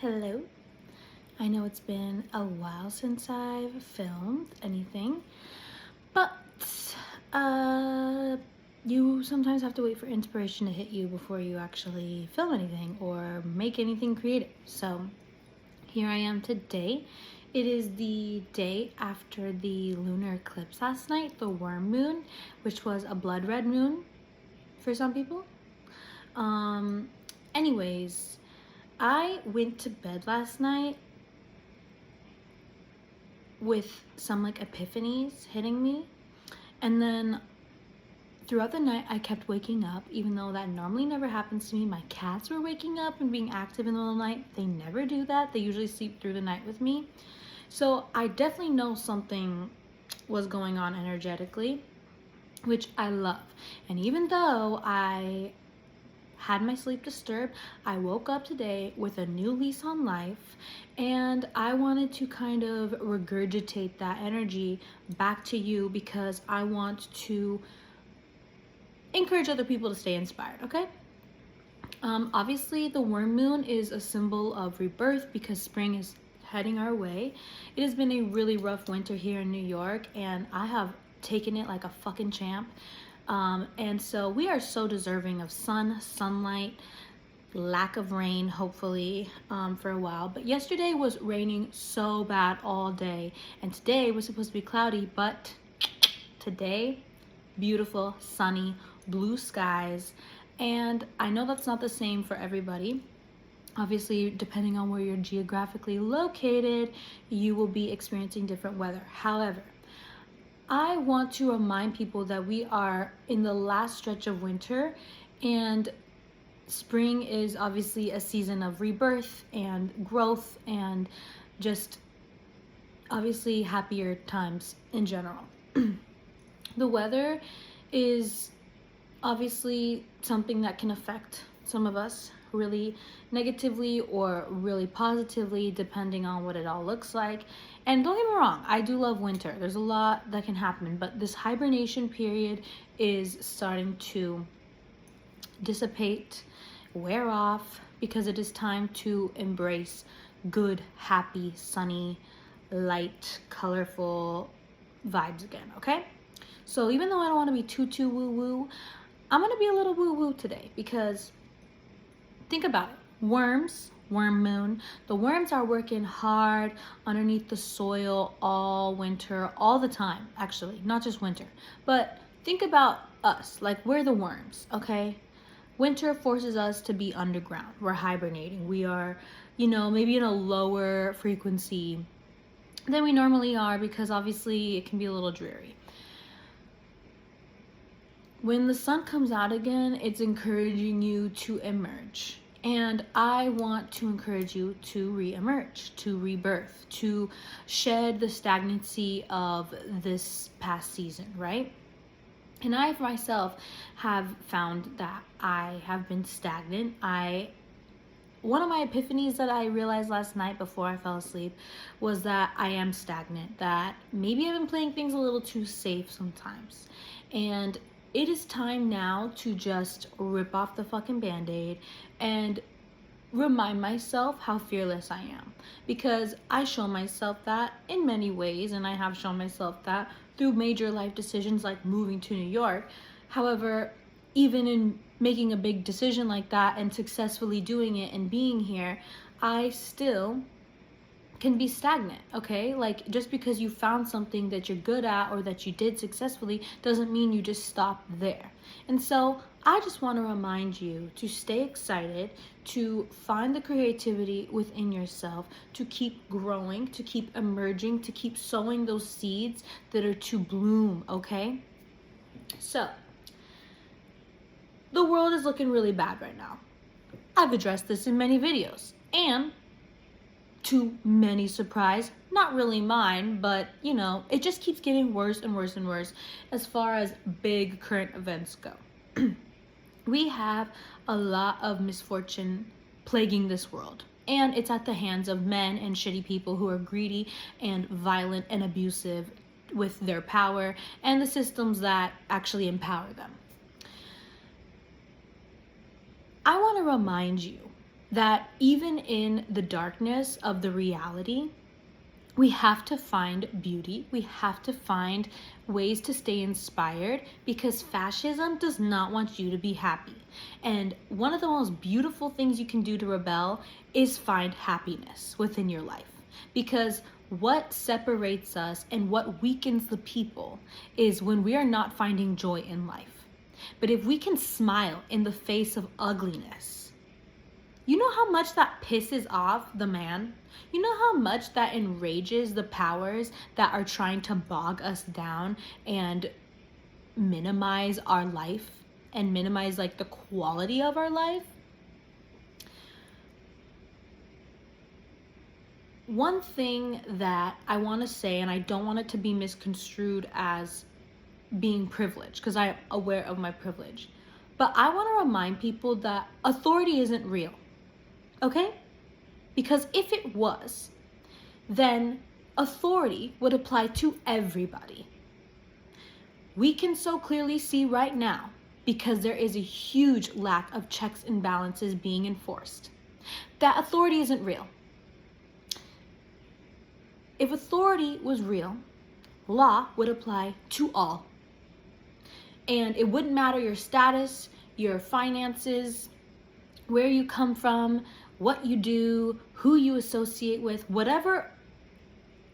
Hello. I know it's been a while since I've filmed anything, but uh, you sometimes have to wait for inspiration to hit you before you actually film anything or make anything creative. So here I am today. It is the day after the lunar eclipse last night, the worm moon, which was a blood red moon for some people. Anyways, I went to bed last night with some like epiphanies hitting me, and then throughout the night I kept waking up, even though that normally never happens to me. My cats were waking up and being active in the middle of the night. They never do that. They usually sleep through the night with me. So I definitely know something was going on energetically, which I love. And even though I had my sleep disturbed, I woke up today with a new lease on life, and I wanted to kind of regurgitate that energy back to you because I want to encourage other people to stay inspired, okay? Obviously, the worm moon is a symbol of rebirth because spring is heading our way. It has been a really rough winter here in New York, and I have taken it like a fucking champ. And so we are so deserving of sunlight, lack of rain, hopefully, for a while. But yesterday was raining so bad all day, and today was supposed to be cloudy, but today, beautiful, sunny, blue skies. And I know that's not the same for everybody. Obviously, depending on where you're geographically located, you will be experiencing different weather. However, I want to remind people that we are in the last stretch of winter, and spring is obviously a season of rebirth and growth and just obviously happier times in general. The weather is obviously something that can affect some of us really negatively or really positively, depending on what it all looks like. And don't get me wrong, I do love winter. There's a lot that can happen, but this hibernation period is starting to dissipate, wear off, because it is time to embrace good, happy, sunny, light, colorful vibes again, okay? So even though I don't want to be too woo-woo, I'm going to be a little woo-woo today because think about it. Worm moon. The worms are working hard underneath the soil all winter, all the time, actually, not just winter. But think about us, like we're the worms, okay? Winter forces us to be underground. We're hibernating. We are, maybe in a lower frequency than we normally are because obviously it can be a little dreary. When the sun comes out again, it's encouraging you to emerge. And I want to encourage you to re-emerge, to rebirth, to shed the stagnancy of this past season, right? And I myself have found that I have been stagnant. One of my epiphanies that I realized last night before I fell asleep was that I am stagnant, that maybe I've been playing things a little too safe sometimes. And it is time now to just rip off the fucking band-aid and remind myself how fearless I am. Because I show myself that in many ways, and I have shown myself that through major life decisions like moving to New York. However, even in making a big decision like that and successfully doing it and being here, I still can be stagnant, okay? Like, just because you found something that you're good at or that you did successfully doesn't mean you just stop there. And so I just want to remind you to stay excited, to find the creativity within yourself, to keep growing, to keep emerging, to keep sowing those seeds that are to bloom, okay? So the world is looking really bad right now. I've addressed this in many videos, and to many surprise, not really mine, but it just keeps getting worse and worse and worse as far as big current events go. We have a lot of misfortune plaguing this world, and it's at the hands of men and shitty people who are greedy and violent and abusive with their power and the systems that actually empower them. I want to remind you that even in the darkness of the reality, we have to find beauty. We have to find ways to stay inspired, because fascism does not want you to be happy. And one of the most beautiful things you can do to rebel is find happiness within your life. Because what separates us and what weakens the people is when we are not finding joy in life. But if we can smile in the face of ugliness, you know how much that pisses off the man? You know how much that enrages the powers that are trying to bog us down and minimize our life and minimize like the quality of our life? One thing that I want to say, and I don't want it to be misconstrued as being privileged, because I'm aware of my privilege, but I want to remind people that authority isn't real. Okay? Because if it was, then authority would apply to everybody. We can so clearly see right now, because there is a huge lack of checks and balances being enforced, that authority isn't real. If authority was real, law would apply to all. And it wouldn't matter your status, your finances, where you come from, what you do, who you associate with, whatever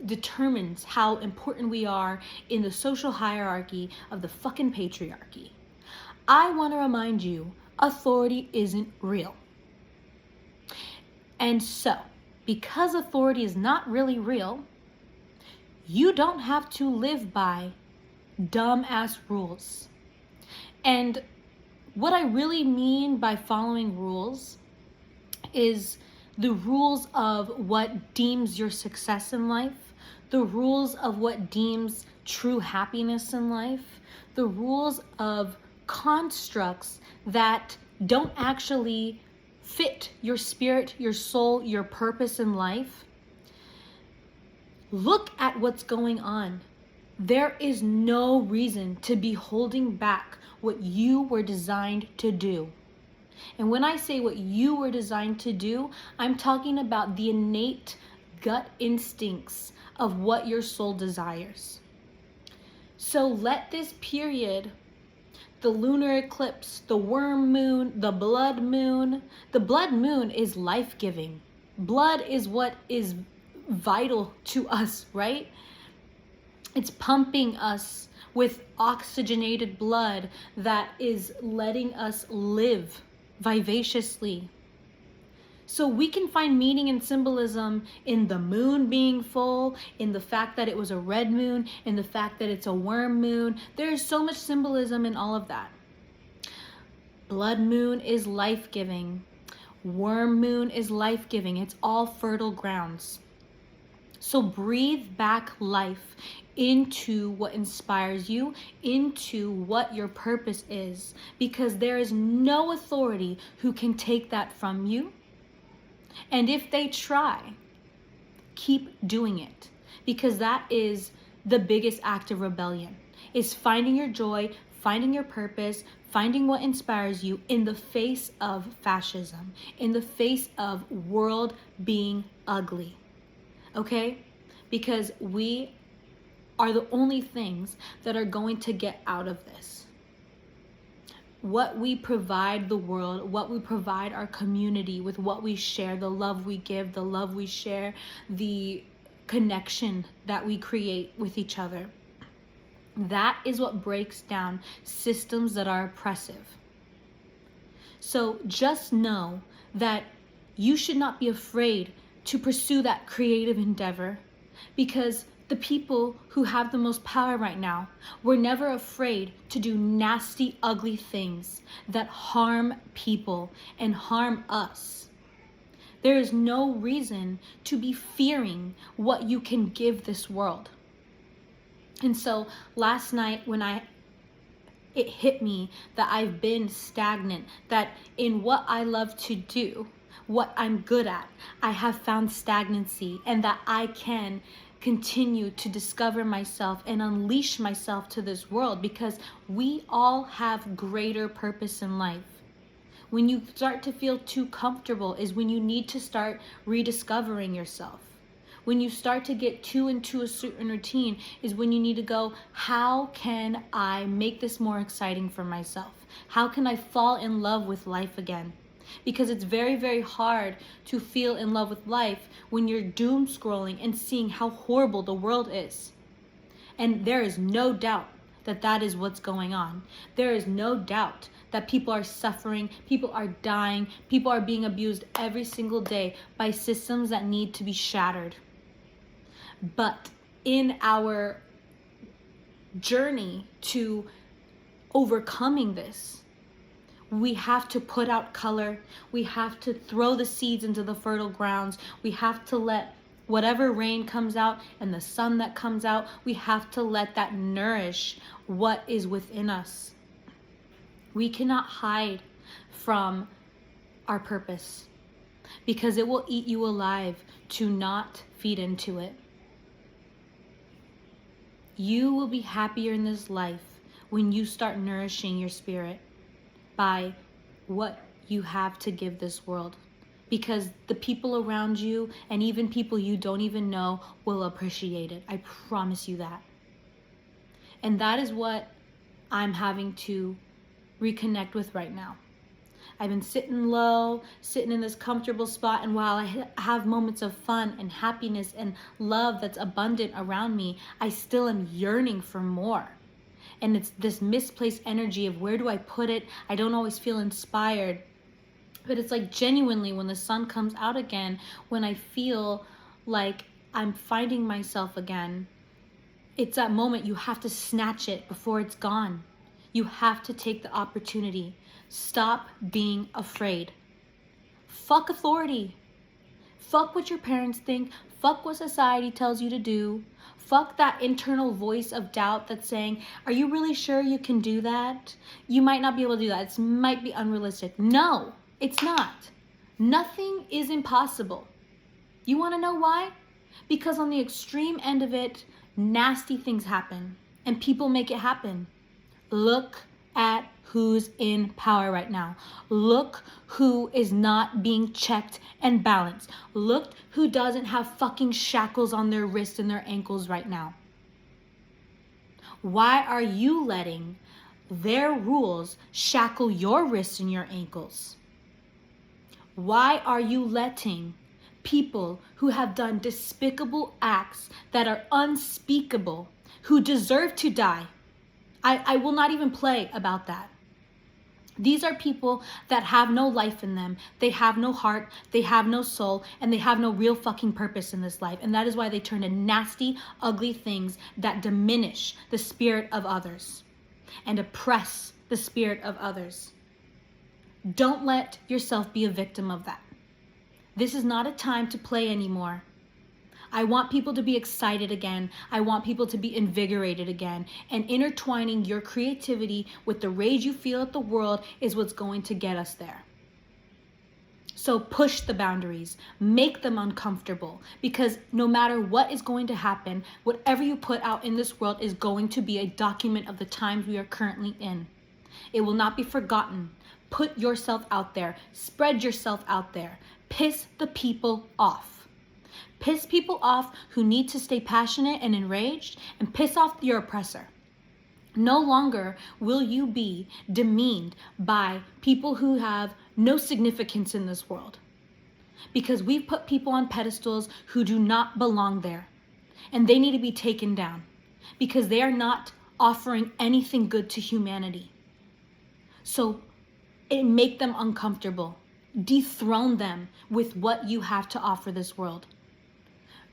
determines how important we are in the social hierarchy of the fucking patriarchy. I want to remind you, authority isn't real. And so, because authority is not really real, you don't have to live by dumb-ass rules. And what I really mean by following rules is the rules of what deems your success in life, the rules of what deems true happiness in life, the rules of constructs that don't actually fit your spirit, your soul, your purpose in life. Look at what's going on. There is no reason to be holding back what you were designed to do. And when I say what you were designed to do, I'm talking about the innate gut instincts of what your soul desires. So let this period, the lunar eclipse, the worm moon, the blood moon is life-giving. Blood is what is vital to us, right? It's pumping us with oxygenated blood that is letting us live vivaciously. So we can find meaning and symbolism in the moon being full, in the fact that it was a red moon, in the fact that it's a worm moon. There's so much symbolism in all of that. Blood moon is life-giving. Worm moon is life-giving. It's all fertile grounds. So breathe back life into what inspires you, into what your purpose is, because there is no authority who can take that from you. And if they try, keep doing it, because that is the biggest act of rebellion, is finding your joy, finding your purpose, finding what inspires you in the face of fascism, in the face of world being ugly. Okay? Because we are the only things that are going to get out of this. What we provide the world, what we provide our community with, what we share, the love we give, the love we share, the connection that we create with each other. That is what breaks down systems that are oppressive. So just know that you should not be afraid to pursue that creative endeavor, because the people who have the most power right now were never afraid to do nasty, ugly things that harm people and harm us. There is no reason to be fearing what you can give this world. And so last night when it hit me that I've been stagnant, that in what I love to do, what I'm good at, I have found stagnancy, and that I can continue to discover myself and unleash myself to this world, because we all have greater purpose in life. When you start to feel too comfortable is when you need to start rediscovering yourself. When you start to get too into a certain routine is when you need to go, how can I make this more exciting for myself? How can I fall in love with life again? Because it's very, very hard to feel in love with life when you're doom scrolling and seeing how horrible the world is. And there is no doubt that that is what's going on. There is no doubt that people are suffering, people are dying, people are being abused every single day by systems that need to be shattered. But in our journey to overcoming this, we have to put out color. We have to throw the seeds into the fertile grounds. We have to let whatever rain comes out and the sun that comes out, we have to let that nourish what is within us. We cannot hide from our purpose because it will eat you alive to not feed into it. You will be happier in this life when you start nourishing your spirit by what you have to give this world. Because the people around you and even people you don't even know will appreciate it. I promise you that. And that is what I'm having to reconnect with right now. I've been sitting low, sitting in this comfortable spot, and while I have moments of fun and happiness and love that's abundant around me, I still am yearning for more. And it's this misplaced energy of where do I put it? I don't always feel inspired. But it's like genuinely when the sun comes out again, when I feel like I'm finding myself again, it's that moment you have to snatch it before it's gone. You have to take the opportunity. Stop being afraid. Fuck authority. Fuck what your parents think. Fuck what society tells you to do. Fuck that internal voice of doubt that's saying, are you really sure you can do that? You might not be able to do that. It might be unrealistic. No, it's not. Nothing is impossible. You want to know why? Because on the extreme end of it, nasty things happen and people make it happen. Look at who's in power right now. Look who is not being checked and balanced. Look who doesn't have fucking shackles on their wrists and their ankles right now. Why are you letting their rules shackle your wrists and your ankles? Why are you letting people who have done despicable acts that are unspeakable, who deserve to die? I will not even play about that. These are people that have no life in them. They have no heart, they have no soul, and they have no real fucking purpose in this life. And that is why they turn to nasty, ugly things that diminish the spirit of others and oppress the spirit of others. Don't let yourself be a victim of that. This is not a time to play anymore. I want people to be excited again. I want people to be invigorated again. And intertwining your creativity with the rage you feel at the world is what's going to get us there. So push the boundaries, make them uncomfortable, because no matter what is going to happen, whatever you put out in this world is going to be a document of the times we are currently in. It will not be forgotten. Put yourself out there, spread yourself out there, piss the people off. Piss people off who need to stay passionate and enraged, and piss off your oppressor. No longer will you be demeaned by people who have no significance in this world, because we've put people on pedestals who do not belong there, and they need to be taken down because they are not offering anything good to humanity. So make them uncomfortable. Dethrone them with what you have to offer this world.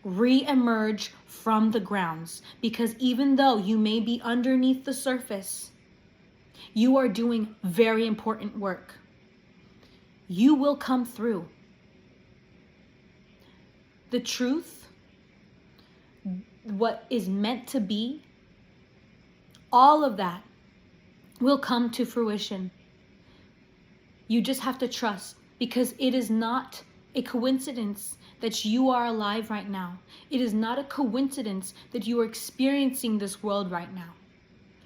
Re-emerge from the grounds, because even though you may be underneath the surface, you are doing very important work. You will come through. The truth, what is meant to be, all of that will come to fruition. You just have to trust, because it is not a coincidence that you are alive right now. It is not a coincidence that you are experiencing this world right now.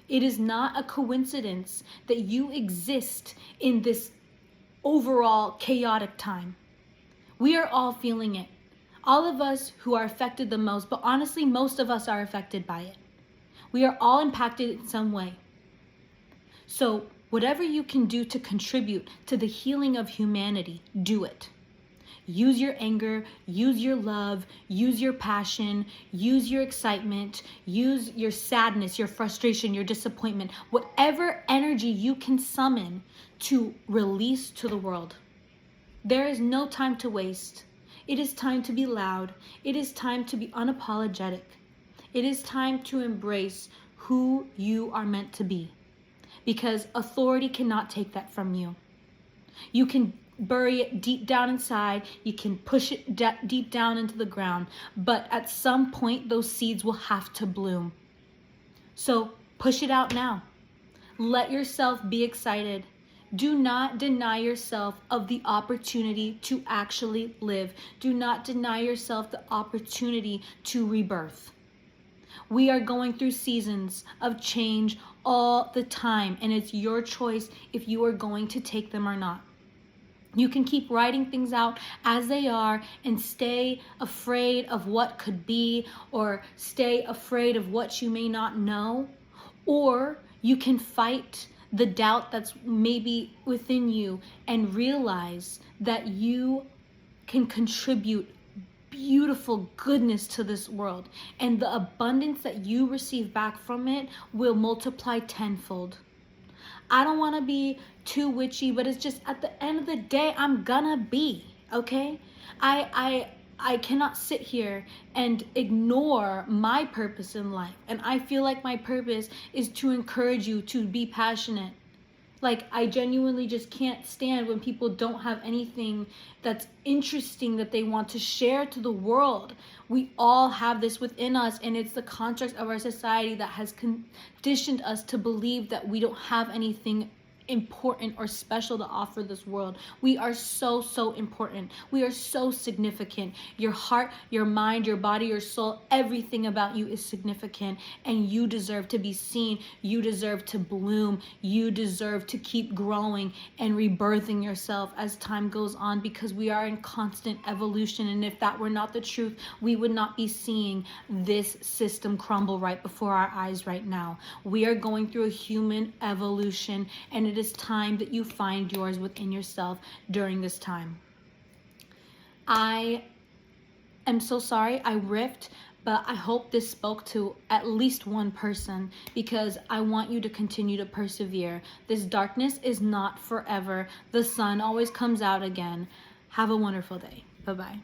It is not a coincidence that you exist in this overall chaotic time. We are all feeling it. All of us who are affected the most, but honestly, most of us are affected by it. We are all impacted in some way. So whatever you can do to contribute to the healing of humanity, do it. Use your anger, use your love, use your passion, use your excitement, use your sadness, your frustration, your disappointment, whatever energy you can summon to release to the world. There is no time to waste. It is time to be loud. It is time to be unapologetic. It is time to embrace who you are meant to be, because authority cannot take that from you. You can bury it deep down inside. You can push it deep down into the ground. But at some point, those seeds will have to bloom. So push it out now. Let yourself be excited. Do not deny yourself of the opportunity to actually live. Do not deny yourself the opportunity to rebirth. We are going through seasons of change all the time, and it's your choice if you are going to take them or not. You can keep writing things out as they are and stay afraid of what could be, or stay afraid of what you may not know, or you can fight the doubt that's maybe within you and realize that you can contribute beautiful goodness to this world, and the abundance that you receive back from it will multiply tenfold. I don't want to be too witchy, but it's just at the end of the day, I'm gonna be, okay? I cannot sit here and ignore my purpose in life. And I feel like my purpose is to encourage you to be passionate. Like, I genuinely just can't stand when people don't have anything that's interesting that they want to share to the world. We all have this within us, and it's the construct of our society that has conditioned us to believe that we don't have anything important or special to offer this world. We are so important. We are so significant. Your heart, your mind, your body, your soul, everything about you is significant, and you deserve to be seen. You deserve to bloom. You deserve to keep growing and rebirthing yourself as time goes on, because we are in constant evolution. And if that were not the truth, we would not be seeing this system crumble right before our eyes right now. We are going through a human evolution, and it is time that you find yours within yourself during this time. I am so sorry I riffed, but I hope this spoke to at least one person, because I want you to continue to persevere. This darkness is not forever. The sun always comes out again. Have a wonderful day. Bye-bye.